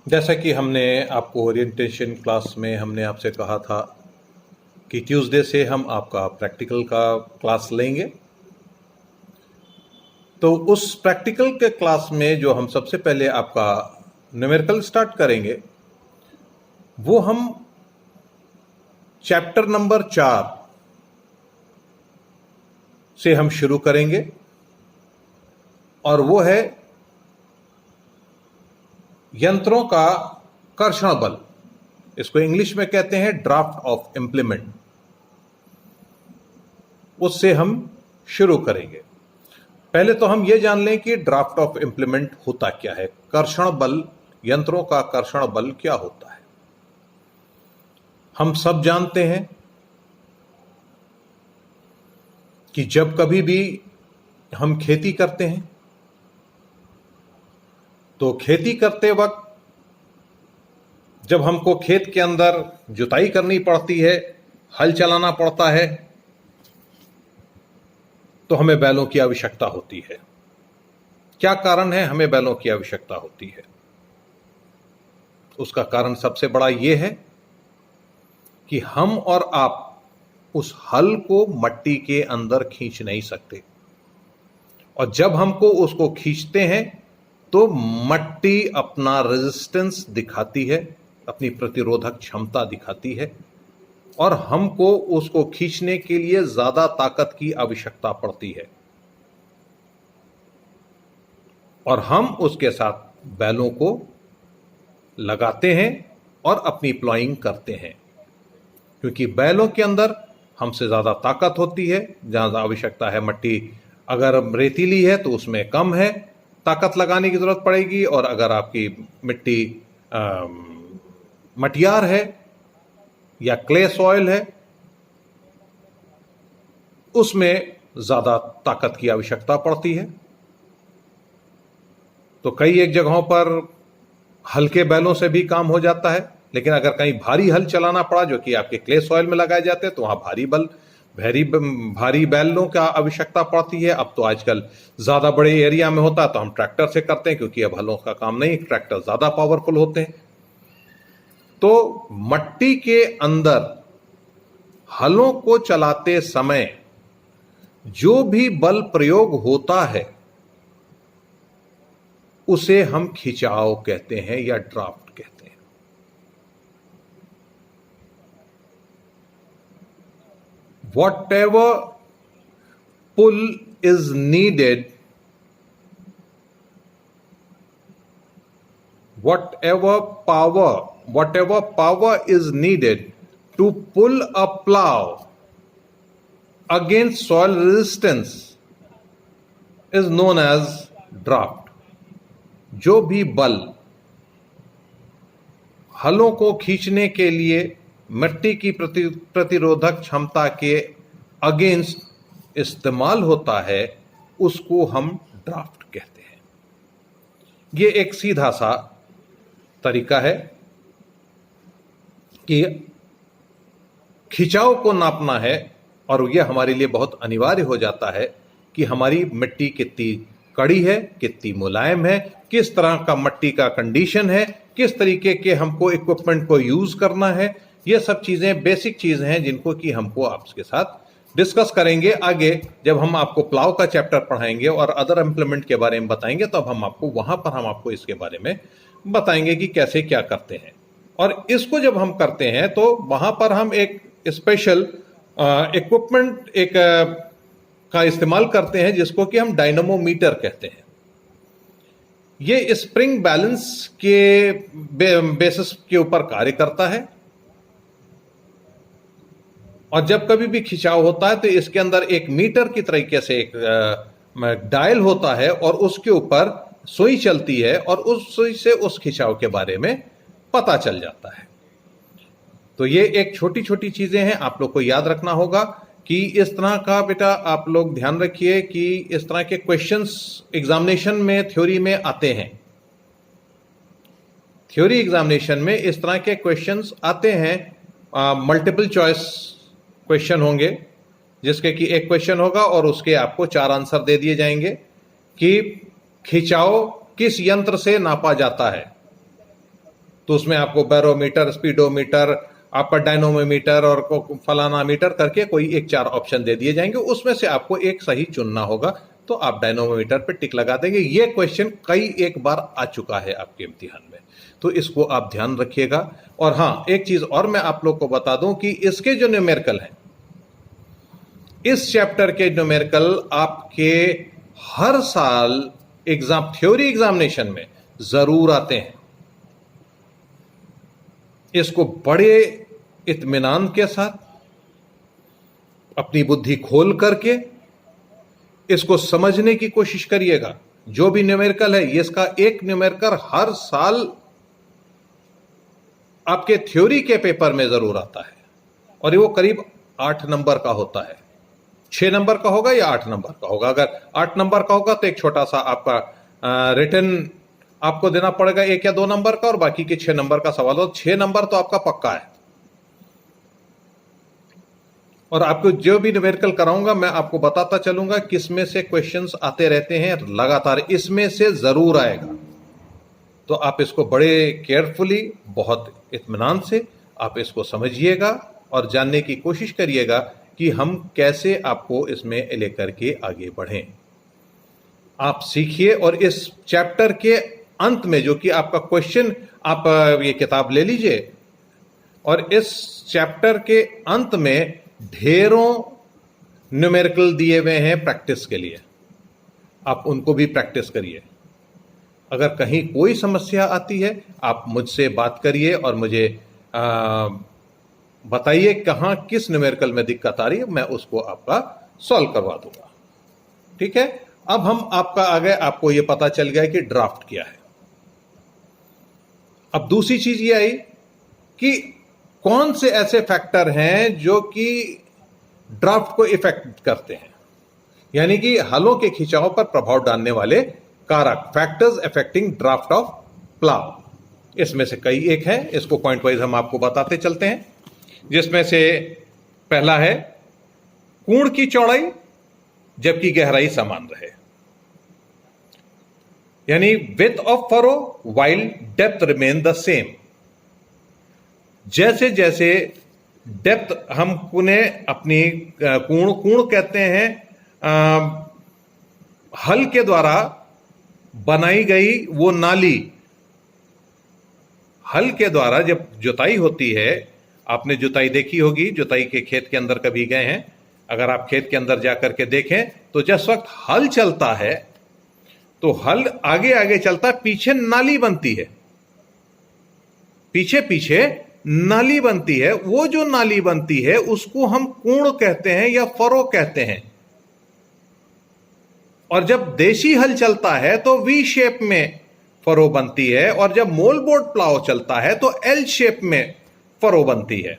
जैसा कि हमने आपको ओरिएंटेशन क्लास में हमने आपसे कहा था कि ट्यूसडे से हम आपका प्रैक्टिकल का क्लास लेंगे। तो उस प्रैक्टिकल के क्लास में जो हम सबसे पहले आपका न्यूमेरिकल स्टार्ट करेंगे वो हम चैप्टर नंबर 4 से हम शुरू करेंगे और वो है यंत्रों का कर्षण बल। इसको इंग्लिश में कहते हैं ड्राफ्ट ऑफ इम्प्लीमेंट। उससे हम शुरू करेंगे। पहले तो हम ये जान लें कि ड्राफ्ट ऑफ इम्प्लीमेंट होता क्या है, कर्षण बल, यंत्रों का कर्षण बल क्या होता है। हम सब जानते हैं कि जब कभी भी हम खेती करते हैं तो खेती करते वक्त जब हमको खेत के अंदर जुताई करनी पड़ती है, हल चलाना पड़ता है, तो हमें बैलों की आवश्यकता होती है। क्या कारण है हमें बैलों की आवश्यकता होती है? उसका कारण सबसे बड़ा यह है कि हम और आप उस हल को मट्टी के अंदर खींच नहीं सकते, और जब हमको उसको खींचते हैं तो मट्टी अपना रेजिस्टेंस दिखाती है, अपनी प्रतिरोधक क्षमता दिखाती है, और हमको उसको खींचने के लिए ज्यादा ताकत की आवश्यकता पड़ती है, और हम उसके साथ बैलों को लगाते हैं और अपनी प्लॉइंग करते हैं, क्योंकि बैलों के अंदर हमसे ज्यादा ताकत होती है। ज्यादा आवश्यकता है, मट्टी अगर रेतीली है तो उसमें कम है, ताकत लगाने की जरूरत पड़ेगी, और अगर आपकी मिट्टी मटियार है या क्ले सॉइल है उसमें ज्यादा ताकत की आवश्यकता पड़ती है। तो कई एक जगहों पर हल्के बैलों से भी काम हो जाता है, लेकिन अगर कहीं भारी हल चलाना पड़ा जो कि आपके क्ले सॉइल में लगाए जाते हैं तो वहां भारी बैलों का आवश्यकता पड़ती है। अब तो आजकल ज्यादा बड़े एरिया में होता है तो हम ट्रैक्टर से करते हैं, क्योंकि अब हलों का काम नहीं, ट्रैक्टर ज्यादा पावरफुल होते हैं। तो मट्टी के अंदर हलों को चलाते समय जो भी बल प्रयोग होता है उसे हम खिंचाव कहते हैं या ड्राफ्ट कहते हैं। Whatever pull is needed, whatever power is needed to pull a plow against soil resistance is known as draft. जो भी बल हलों को खींचने के लिए मिट्टी की प्रतिरोधक क्षमता के अगेंस्ट इस्तेमाल होता है उसको हम ड्राफ्ट कहते हैं। ये एक सीधा सा तरीका है कि खिंचाव को नापना है, और यह हमारे लिए बहुत अनिवार्य हो जाता है कि हमारी मिट्टी कितनी कड़ी है, कितनी मुलायम है, किस तरह का मिट्टी का कंडीशन है, किस तरीके के हमको इक्विपमेंट को यूज करना है। ये सब चीजें बेसिक चीजें हैं जिनको कि हमको आपके साथ डिस्कस करेंगे आगे जब हम आपको प्लाव का चैप्टर पढ़ाएंगे और अदर इंप्लीमेंट के बारे में बताएंगे, तब हम आपको वहां पर हम आपको इसके बारे में बताएंगे कि कैसे क्या करते हैं। और इसको जब हम करते हैं तो वहां पर हम एक स्पेशल इक्विपमेंट का इस्तेमाल करते हैं जिसको कि हम डायनामोमीटर कहते हैं। ये स्प्रिंग बैलेंस के बेसिस के ऊपर कार्य करता है, और जब कभी भी खिंचाव होता है तो इसके अंदर एक मीटर की तरीके से एक डायल होता है, और उसके ऊपर सुई चलती है, और उस सुई से उस खिंचाव के बारे में पता चल जाता है। तो ये एक छोटी छोटी चीजें हैं, आप लोग को याद रखना होगा कि इस तरह का बेटा आप लोग ध्यान रखिए कि इस तरह के क्वेश्चंस एग्जामिनेशन में थ्योरी में आते हैं। थ्योरी एग्जामिनेशन में इस तरह के क्वेश्चंस आते हैं, मल्टीपल चॉइस क्वेश्चन होंगे, जिसके कि एक क्वेश्चन होगा और उसके आपको 4 आंसर दे दिए जाएंगे कि खिंचाव किस यंत्र से नापा जाता है। तो उसमें आपको बैरोमीटर, स्पीडोमीटर, आपका डायनोमोमीटर और फलाना मीटर करके कोई एक 4 ऑप्शन दे दिए जाएंगे, उसमें से आपको एक सही चुनना होगा, तो आप डायनोमोमीटर पर टिक लगा देंगे। ये क्वेश्चन कई एक बार आ चुका है आपके इम्तिहान में, तो इसको आप ध्यान रखिएगा। और हाँ, एक चीज और मैं आप लोग को बता दूं कि इसके जो न्यूमेरिकल हैं, इस चैप्टर के न्यूमेरिकल आपके हर साल थ्योरी एग्जामिनेशन में जरूर आते हैं। इसको बड़े इत्मीनान के साथ, अपनी बुद्धि खोल करके इसको समझने की कोशिश करिएगा। जो भी न्यूमेरिकल है, ये इसका एक न्यूमेरिकल हर साल आपके थ्योरी के पेपर में जरूर आता है, और ये वो करीब 8 नंबर का होता है। 6 नंबर का होगा या 8 नंबर का होगा। अगर 8 नंबर का होगा तो एक छोटा सा आपका रिटन आपको देना पड़ेगा 1 या 2 नंबर का, और बाकी के 6 नंबर का सवाल हो। 6 नंबर तो आपका पक्का है। और आपको जो भी न्यूमेरिकल कराऊंगा मैं आपको बताता चलूंगा किसमें से क्वेश्चंस आते रहते हैं लगातार, इसमें से जरूर आएगा। तो आप इसको बड़े केयरफुली, बहुत इत्मीनान से आप इसको समझिएगा और जानने की कोशिश करिएगा कि हम कैसे आपको इसमें लेकर के आगे बढ़ें। आप सीखिए, और इस चैप्टर के अंत में जो कि आपका क्वेश्चन, आप ये किताब ले लीजिए, और इस चैप्टर के अंत में ढेरों न्यूमेरिकल दिए हुए हैं प्रैक्टिस के लिए। आप उनको भी प्रैक्टिस करिए। अगर कहीं कोई समस्या आती है, आप मुझसे बात करिए और मुझे बताइए कहाँ किस न्यूमेरिकल में दिक्कत आ रही है, मैं उसको आपका सॉल्व करवा दूंगा। ठीक है। अब हम आपका आ गए, आपको यह पता चल गया कि ड्राफ्ट क्या है। अब दूसरी चीज ये आई कि कौन से ऐसे फैक्टर हैं जो कि ड्राफ्ट को इफेक्ट करते हैं, यानी कि हलों के खिंचाव पर प्रभाव डालने वाले कारक, factors affecting draft of plough. इसमें से कई एक है, इसको पॉइंट वाइज हम आपको बताते चलते हैं। जिसमें से पहला है कूण की चौड़ाई जबकि गहराई समान रहे, यानी width of furrow while depth remain the same. जैसे जैसे डेप्थ हम उन्हें अपनी कूण कहते हैं हल के द्वारा बनाई गई वो नाली। हल के द्वारा जब जुताई होती है, आपने जुताई देखी होगी, जुताई के खेत के अंदर कभी गए हैं, अगर आप खेत के अंदर जाकर के देखें तो जिस वक्त हल चलता है तो हल आगे आगे चलता है, पीछे नाली बनती है, पीछे पीछे नाली बनती है। वो जो नाली बनती है उसको हम कूण कहते हैं या फरो कहते हैं। और जब देशी हल चलता है तो वी शेप में फरो बनती है, और जब मोलबोर्ड प्लाव चलता है तो एल शेप में फरो बनती है।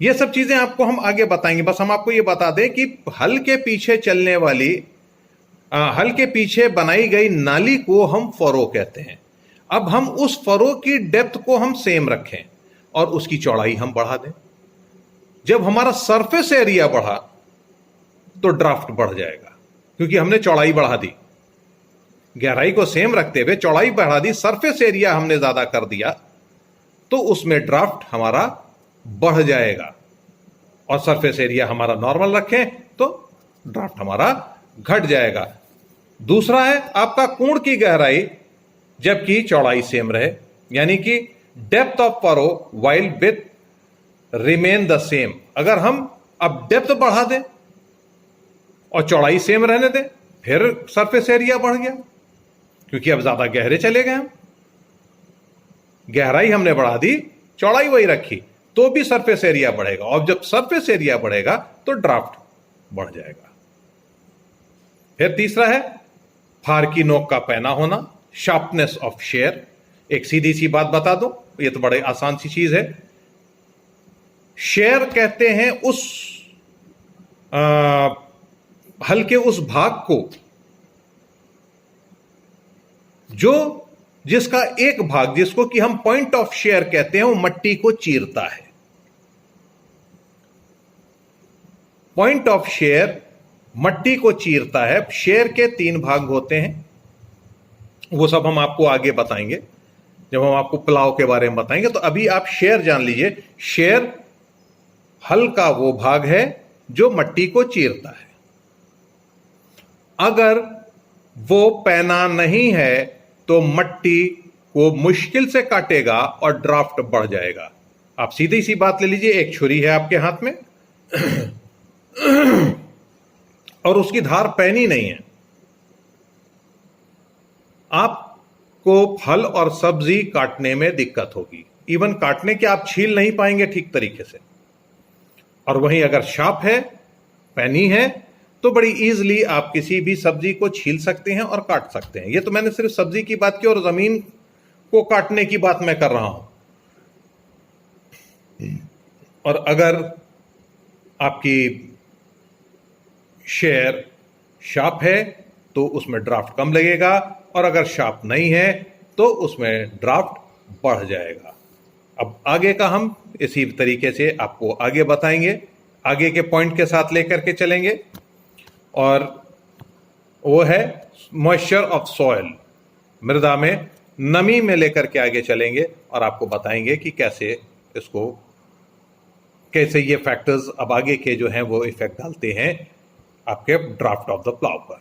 ये सब चीजें आपको हम आगे बताएंगे। बस हम आपको ये बता दें कि हल के पीछे चलने वाली हल के पीछे बनाई गई नाली को हम फरो कहते हैं। अब हम उस फरो की डेप्थ को हम सेम रखें और उसकी चौड़ाई हम बढ़ा दें। जब हमारा सरफेस एरिया बढ़ा तो ड्राफ्ट बढ़ जाएगा, क्योंकि हमने चौड़ाई बढ़ा दी। गहराई को सेम रखते हुए चौड़ाई बढ़ा दी, सरफेस एरिया हमने ज्यादा कर दिया, तो उसमें ड्राफ्ट हमारा बढ़ जाएगा। और सरफेस एरिया हमारा नॉर्मल रखें तो ड्राफ्ट हमारा घट जाएगा। दूसरा है आपका कूण की गहराई जबकि चौड़ाई सेम रहे, यानी कि depth of furrow while width remain the same. अगर हम अब डेप्थ बढ़ा दें और चौड़ाई सेम रहने दें, फिर सरफेस एरिया बढ़ गया, क्योंकि अब ज्यादा गहरे चले गए हम। गहराई हमने बढ़ा दी, चौड़ाई वही रखी, तो भी सरफेस एरिया बढ़ेगा। और जब सरफेस एरिया बढ़ेगा तो ड्राफ्ट बढ़ जाएगा। फिर तीसरा है फार की नोक का पैना होना, शार्पनेस ऑफ शेयर। एक सीधी सी बात बता दो, ये तो बड़े आसान सी चीज है। शेयर कहते हैं उस हल के उस भाग को जो जिसका एक भाग, जिसको कि हम पॉइंट ऑफ शेयर कहते हैं, वो मट्टी को चीरता है। पॉइंट ऑफ शेयर मट्टी को चीरता है। शेयर के 3 भाग होते हैं, वो सब हम आपको आगे बताएंगे। जब हम आपको प्लाव के बारे में बताएंगे। तो अभी आप शेयर जान लीजिए। शेयर हल का वो भाग है जो मट्टी को चीरता है। अगर वो पैना नहीं है तो मट्टी को मुश्किल से काटेगा और ड्राफ्ट बढ़ जाएगा। आप सीधी सी बात ले लीजिए, एक छुरी है आपके हाथ में और उसकी धार पैनी नहीं है। आपको फल और सब्जी काटने में दिक्कत होगी, इवन काटने के आप छील नहीं पाएंगे ठीक तरीके से। और वहीं अगर शार्प है, पैनी है, तो बड़ी इजीली आप किसी भी सब्जी को छील सकते हैं और काट सकते हैं। ये तो मैंने सिर्फ सब्जी की बात की और जमीन को काटने की बात मैं कर रहा हूं। और अगर आपकी शेयर शार्प है तो उसमें ड्राफ्ट कम लगेगा, और अगर शार्प नहीं है तो उसमें ड्राफ्ट बढ़ जाएगा। अब आगे का हम इसी तरीके से आपको आगे बताएंगे, आगे के पॉइंट के साथ लेकर के चलेंगे, और वो है मॉइस्चर ऑफ सॉइल, मृदा में नमी में लेकर के आगे चलेंगे और आपको बताएंगे कि कैसे ये फैक्टर्स अब आगे के जो हैं वो इफेक्ट डालते हैं आपके ड्राफ्ट ऑफ द प्लाव पर।